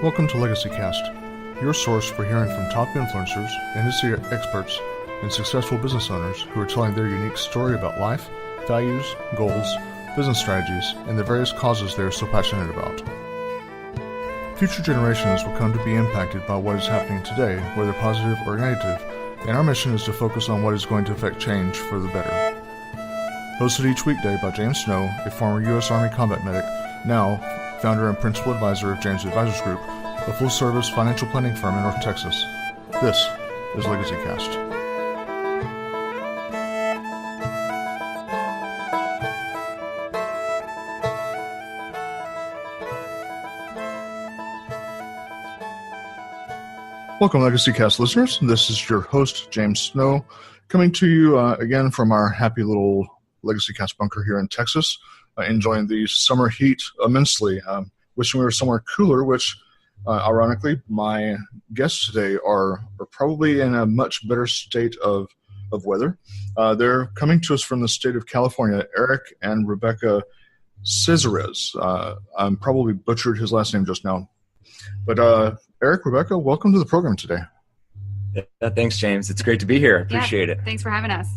Welcome to Legacy Cast, your source for hearing from top influencers, industry experts, and successful business owners who are telling their unique story about life, values, goals, business strategies, and the various causes they are so passionate about. Future generations will come to be impacted by what is happening today, whether positive or negative, and our mission is to focus on what is going to affect change for the better. Hosted each weekday by James Snow, a former U.S. Army combat medic, now founder and principal advisor of James Advisors Group, a full-service financial planning firm in North Texas. This is Legacy Cast. Welcome, Legacy Cast listeners. This is your host, James Snow, coming to you again from our happy little Legacy Cast bunker here in Texas. Enjoying the summer heat immensely. Wishing we were somewhere cooler, which, ironically, my guests today are probably in a much better state of weather. They're coming to us from the state of California, Erik and Rebecca Casarez. I probably butchered his last name just now. But Erik, Rebecca, welcome to the program today. Yeah, thanks, James. It's great to be here. Appreciate it. Thanks for having us.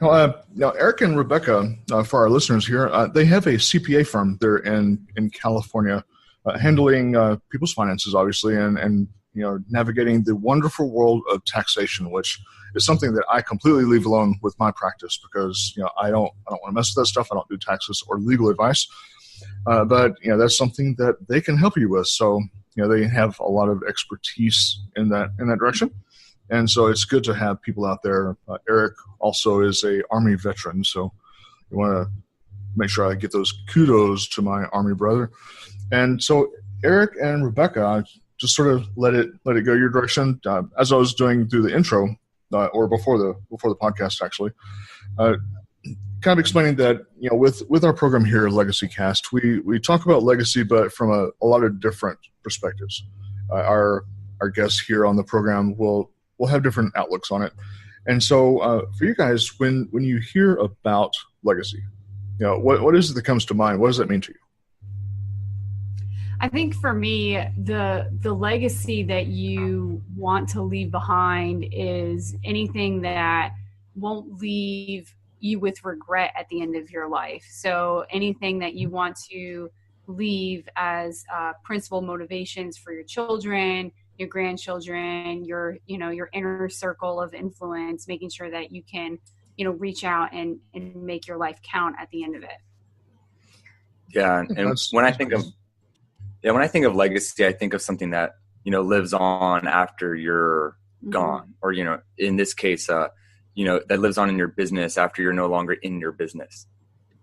Now, Erik and Rebecca, for our listeners here, they have a CPA firm there in California, handling people's finances, obviously, and navigating the wonderful world of taxation, which is something that I completely leave alone with my practice because I don't want to mess with that stuff. I don't do taxes or legal advice, but that's something that they can help you with. So they have a lot of expertise in that direction. And so it's good to have people out there. Erik also is a Army veteran, so I want to make sure I get those kudos to my Army brother. And so Erik and Rebecca, just sort of let it go your direction. As I was doing through the intro, or before the podcast actually, kind of explaining that with our program here, Legacy Cast, we talk about legacy, but from a lot of different perspectives. Our guests here on the program will have different outlooks on it. And so for you guys, when you hear about legacy, what is it that comes to mind? What does that mean to you? I think for me, the legacy that you want to leave behind is anything that won't leave you with regret at the end of your life. So anything that you want to leave as principal motivations for your children, your grandchildren, your inner circle of influence, making sure that you can, reach out and make your life count at the end of it. Yeah. And when I think of legacy, I think of something that, lives on after you're gone, or, in this case, that lives on in your business after you're no longer in your business.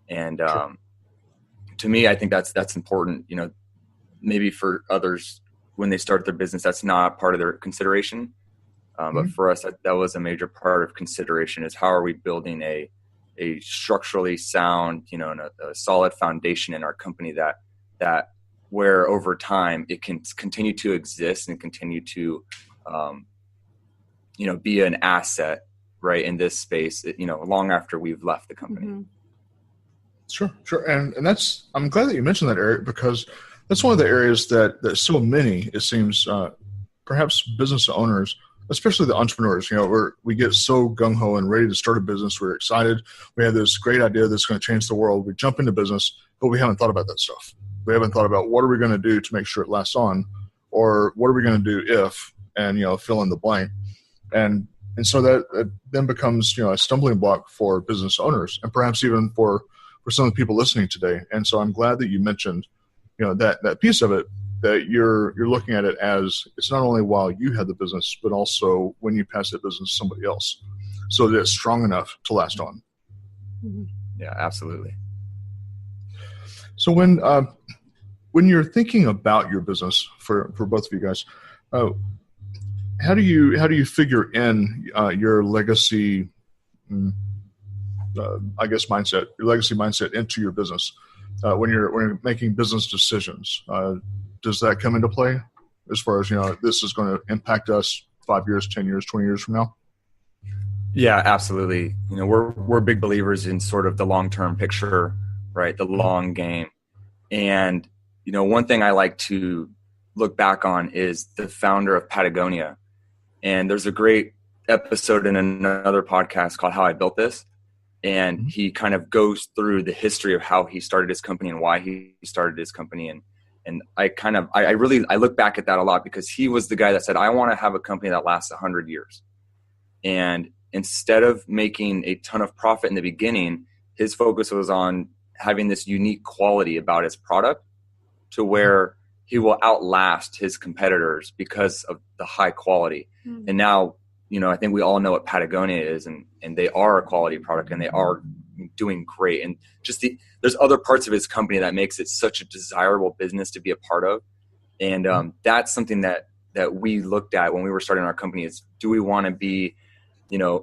And to me, I think that's important, maybe for others, when they start their business, that's not part of their consideration. But for us, that was a major part of consideration, is how are we building a structurally sound, and a solid foundation in our company that where over time it can continue to exist and continue to, be an asset, right, in this space, long after we've left the company. Mm-hmm. Sure. And I'm glad that you mentioned that, Erik, because that's one of the areas that so many, it seems, perhaps business owners, especially the entrepreneurs, we get so gung-ho and ready to start a business. We're excited. We have this great idea that's going to change the world. We jump into business, but we haven't thought about that stuff. We haven't thought about what are we going to do to make sure it lasts on, or what are we going to do if, and, fill in the blank. And so that then becomes, a stumbling block for business owners and perhaps even for some of the people listening today. And so I'm glad that you mentioned that piece of it, that you're looking at it as it's not only while you had the business, but also when you pass that business to somebody else, so that it's strong enough to last on. Yeah, absolutely. So when you're thinking about your business for both of you guys, how do you figure in your legacy, mindset, your legacy mindset into your business? When you're making business decisions, does that come into play as far as, this is going to impact us 5 years, 10 years, 20 years from now? Yeah, absolutely. We're big believers in sort of the long-term picture, right? The long game. And one thing I like to look back on is the founder of Patagonia. And there's a great episode in another podcast called How I Built This. And he kind of goes through the history of how he started his company and why he started his company. And I look back at that a lot, because he was the guy that said, I want to have a company that lasts 100 years. And instead of making a ton of profit in the beginning, his focus was on having this unique quality about his product to where he will outlast his competitors because of the high quality. Mm-hmm. And now, I think we all know what Patagonia is, and they are a quality product, and they are doing great. And there's other parts of his company that makes it such a desirable business to be a part of. And that's something that we looked at when we were starting our company is, do we want to be, a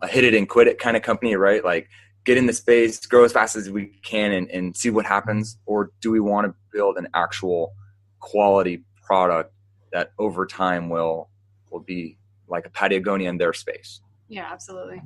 hit it and quit it kind of company, right? Like, get in the space, grow as fast as we can and see what happens? Or do we want to build an actual quality product that over time will be like a Patagonia in their space? Yeah, absolutely.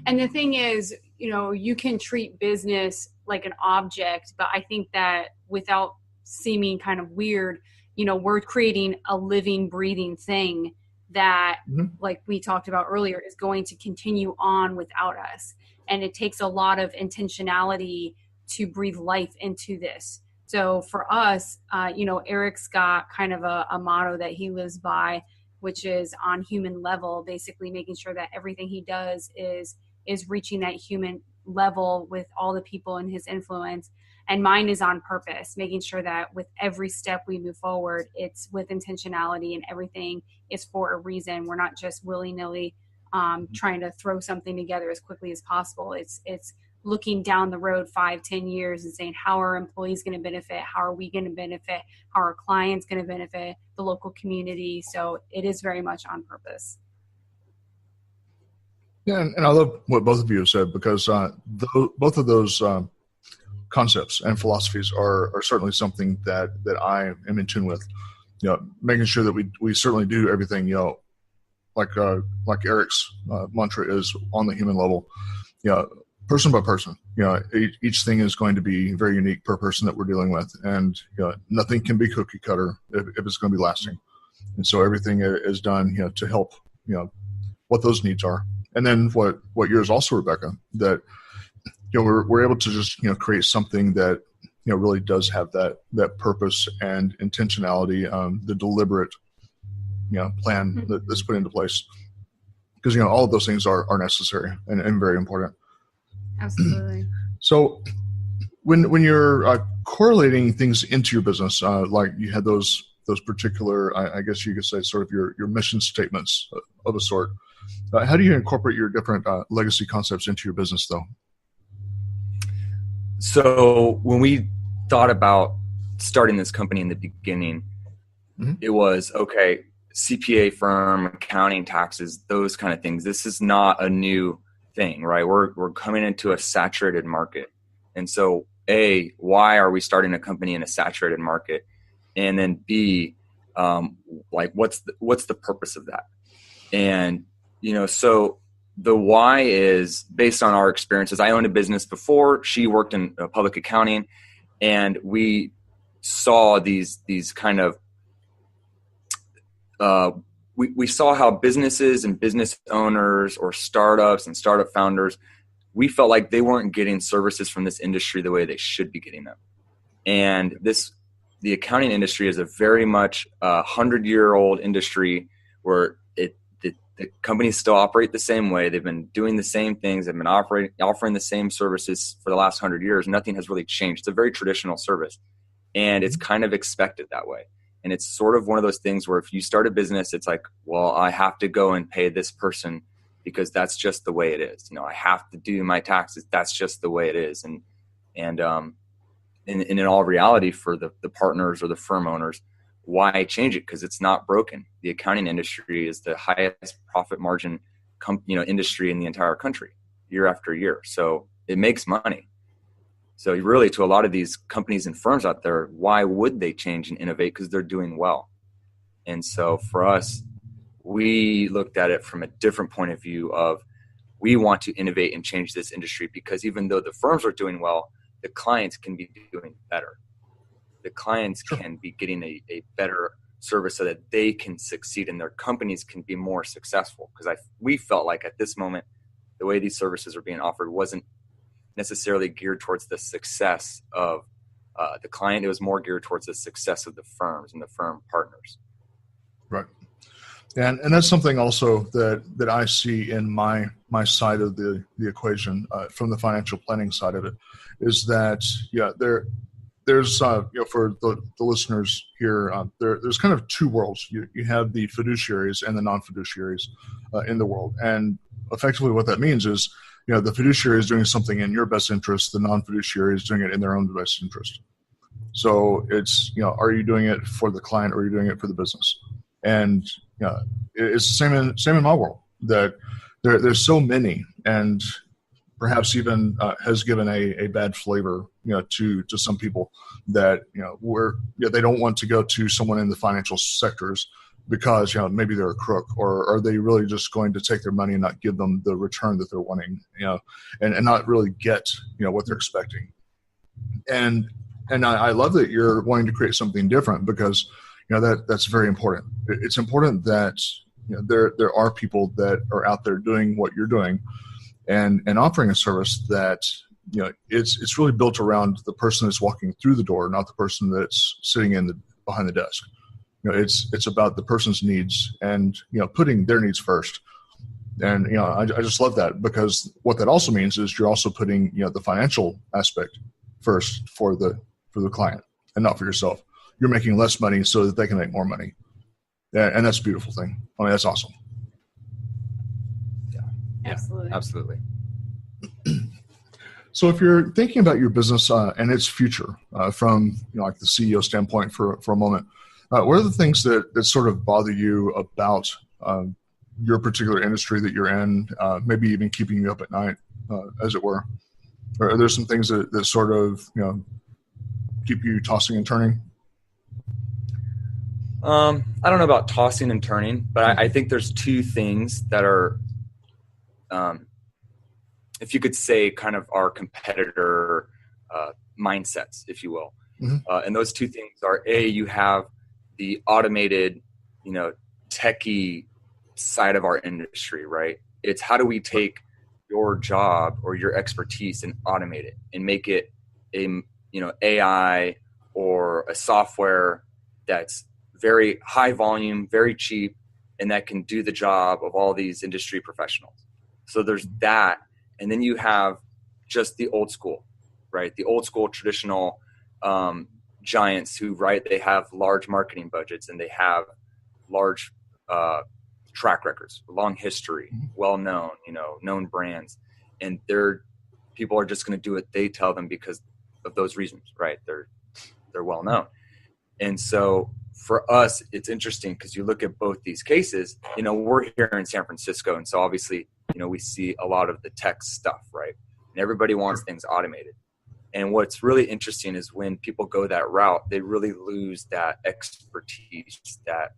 And the thing is, you can treat business like an object, but I think that without seeming kind of weird, we're creating a living, breathing thing that, like we talked about earlier, is going to continue on without us. And it takes a lot of intentionality to breathe life into this. So for us, Eric's got kind of a motto that he lives by, which is on human level, basically making sure that everything he does is reaching that human level with all the people in his influence. And mine is on purpose, making sure that with every step we move forward, it's with intentionality and everything is for a reason. We're not just willy-nilly trying to throw something together as quickly as possible. It's looking down the road 5-10 years and saying, how are employees going to benefit? How are we going to benefit? How are clients going to benefit? The local community. So it is very much on purpose. Yeah, and I love what both of you have said, because both of those concepts and philosophies are certainly something that I am in tune with. Making sure that we certainly do everything, like Eric's mantra is on the human level, person by person. Each thing is going to be very unique per person that we're dealing with, and nothing can be cookie cutter if it's going to be lasting. And so everything is done, to help, what those needs are. And then what yours also, Rebecca, that we're able to just create something that really does have that purpose and intentionality, the deliberate plan that's put into place, because all of those things are necessary and very important. Absolutely. So when you're correlating things into your business, like you had those particular, I guess you could say, sort of your mission statements of a sort, how do you incorporate your different legacy concepts into your business, though? So when we thought about starting this company in the beginning, it was, okay, CPA firm, accounting, taxes, those kind of things. This is not a new thing, right? We're coming into a saturated market. And so A, why are we starting a company in a saturated market? And then B, what's the purpose of that? And, so the why is based on our experiences. I owned a business before. She worked in public accounting, and we saw these kind of, we saw how businesses and business owners or startups and startup founders, we felt like they weren't getting services from this industry the way they should be getting them. And the accounting industry is a very much 100-year-old industry where the companies still operate the same way. They've been doing the same things. They've been offering the same services for the last 100 years. Nothing has really changed. It's a very traditional service, and it's kind of expected that way. And it's sort of one of those things where if you start a business, it's like, well, I have to go and pay this person because that's just the way it is. I have to do my taxes. That's just the way it is. And in all reality, for the partners or the firm owners, why change it? Because it's not broken. The accounting industry is the highest profit margin industry in the entire country year after year. So it makes money. So really, to a lot of these companies and firms out there, why would they change and innovate? Because they're doing well. And so for us, we looked at it from a different point of view of, we want to innovate and change this industry, because even though the firms are doing well, the clients can be doing better. the clients can be getting a better service so that they can succeed and their companies can be more successful. Because we felt like at this moment, the way these services are being offered wasn't necessarily geared towards the success of the client. It was more geared towards the success of the firms and the firm partners. Right. And that's something also that I see in my side of the equation from the financial planning side of it, is that there's for the listeners here, there's kind of two worlds. You have the fiduciaries and the non-fiduciaries in the world, and effectively what that means is the fiduciary is doing something in your best interest, the non-fiduciary is doing it in their own best interest. So it's are you doing it for the client or are you doing it for the business? And it's the same in my world, that there's so many, and perhaps even has given a bad flavor, to some people that they don't want to go to someone in the financial sectors because maybe they're a crook, or are they really just going to take their money and not give them the return that they're wanting, and not really get what they're expecting. And I love that you're wanting to create something different, because that's very important. It's important that there are people that are out there doing what you're doing and offering a service that it's really built around the person that's walking through the door, not the person that's sitting behind the desk. It's about the person's needs and putting their needs first. And I just love that, because what that also means is you're also putting the financial aspect first for the client and not for yourself. You're making less money so that they can make more money. And that's a beautiful thing. I mean, that's awesome. Yeah, absolutely. Absolutely. So if you're thinking about your business and its future from like the CEO standpoint for a moment, what are the things that sort of bother you about your particular industry that you're in, maybe even keeping you up at night, as it were? Or are there some things that sort of keep you tossing and turning? I don't know about tossing and turning, but I think there's two things that are, if you could say, kind of our competitor mindsets, if you will. Mm-hmm. And those two things are, you have the automated, techie side of our industry, right? It's how do we take your job or your expertise and automate it and make it AI or a software that's very high volume, very cheap, and that can do the job of all these industry professionals. So there's that. And then you have just the old school, right? The old school traditional giants who, they have large marketing budgets and they have large track records, long history, well-known, known brands. And people are just going to do what they tell them because of those reasons, right? They're well-known. And so for us, it's interesting because you look at both these cases, we're here in San Francisco. And so obviously, we see a lot of the tech stuff, right? And everybody wants things automated. And what's really interesting is when people go that route, they really lose that expertise, that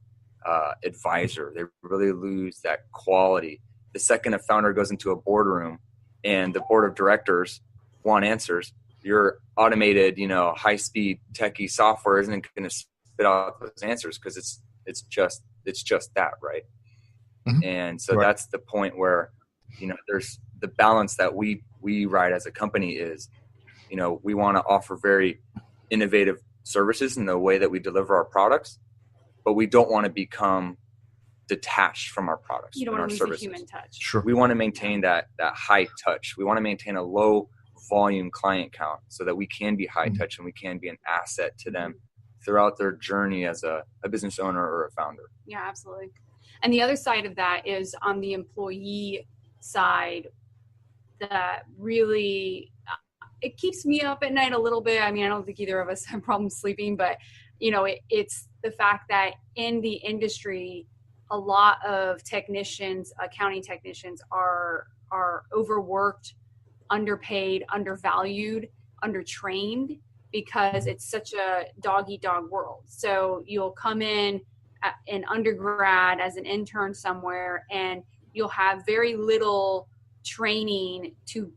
advisor. They really lose that quality. The second a founder goes into a boardroom and the board of directors want answers, your automated, high-speed techie software isn't going to spit out those answers because it's just that, right? Mm-hmm. And so that's the point where, there's the balance that we ride as a company is, we want to offer very innovative services in the way that we deliver our products, but we don't want to become detached from our products. You don't and want our to lose services. the human touch. Sure. We want to maintain that high touch. We want to maintain a low volume client count so that we can be high touch and we can be an asset to them throughout their journey as a business owner or a founder. Yeah, absolutely. And the other side of that is on the employee side, that really, it keeps me up at night a little bit. I mean, I don't think either of us have problems sleeping, but it's the fact that in the industry, a lot of technicians, accounting technicians are overworked, underpaid, undervalued, undertrained, because it's such a dog-eat-dog world. So you'll come in undergrad as an intern somewhere, and you'll have very little training to